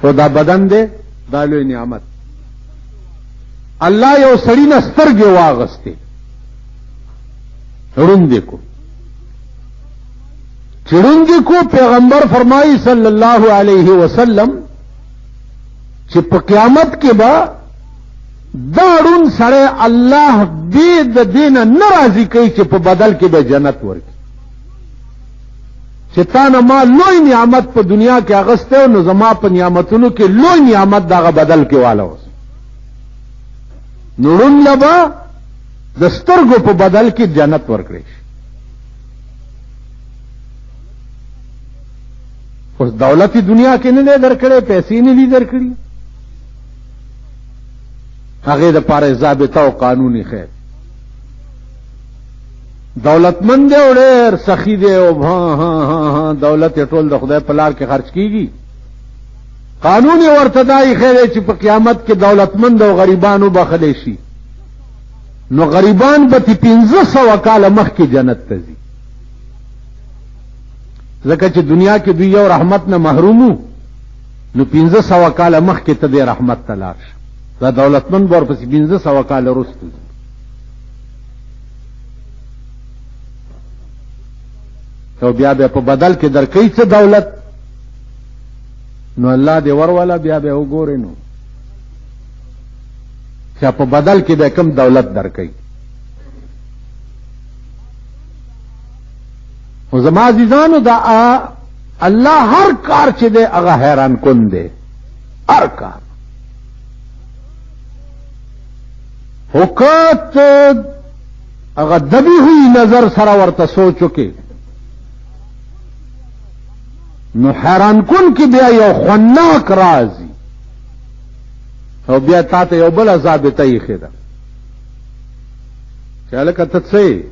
او دا بدن دے دا لوی نعمت. الله یو سړی نه سترګې واغستې ړوندې کو چې ړوندې کو پیغمبر فرمایي صلی الله علیه وسلم چې په قیامت کې به دا ړوند سړی الله دې د دینه ناراضي کوي چې په بدل کې به جنت ورکړي چې تا نه ما لوی نعمت په دنیا کې اغسته نو زما په نعمتونو کې لوی نعمت دغه بدل کې والا اوس نو ړوند لبا د سترګو په بدل کې جنت ورکړي اوس دولت دنیا کې نه درکړي پیسې نه دي درکړي هغه د پاره ضابطه او قانوني خیر دولتمند دی او ډېر سخی دی او ها دولت ټول د خدای په لار کې خرج کیږي قانوني ورته دای خیر چې په قیامت کې دولتمند او غریبانو بخلې شي نو غریبان به 1500 کاله مخکې جنت ته ځي ځکه چې دنیا کې دوی یو رحمت نه محرومو نو 1500 کاله مخکې ته د رحمت ته لاړ شي دا دولتمند ورپسې 1500 کاله وروسته او بیا به په بدل کې درکې څه دولت نو الله دې وروالا بیا به وګورې نو چې په بدل کې به کم دولت درکې او زما عزیزانو دا الله هر کار چې دې هغه حیران کون دې هر کار حکومت هغه دبی ہوئی نظر سره ورته سوچو کې نو حیران کن کی بیا یو خناک رازی او بیا تا ته یو بل ضابطه یې خدا چې لکه ته څه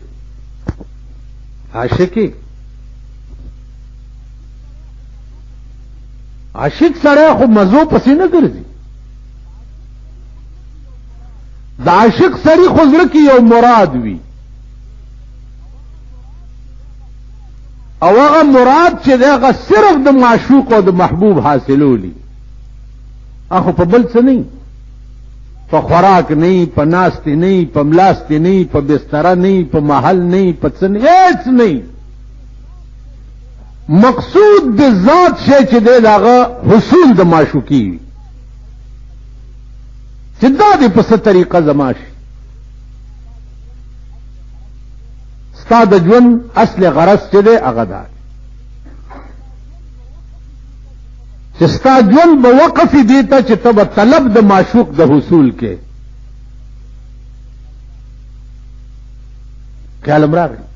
عاشق سره خو مزو پسې نه ګرځي د عاشق سړي خو زړه کې یو مراد وي او هغه مراد چې دغه صرف د معشوق او د محبوب حاصلولي اخو په بل څه نه په خوراک نه په ناست نه په ملاست نه په بستر نه په محل نه په څه نه هیڅ نه مقصود د ذات شی چې دغه حصول د معشوقي وي چې دا دې په څه طریقه زما شي ستا د ژوند اصل غرض چې دی هغه دا چې ستا ژوند به وقف دی ته چې ته به طلب د معشوق د حصول کې خیال راغلی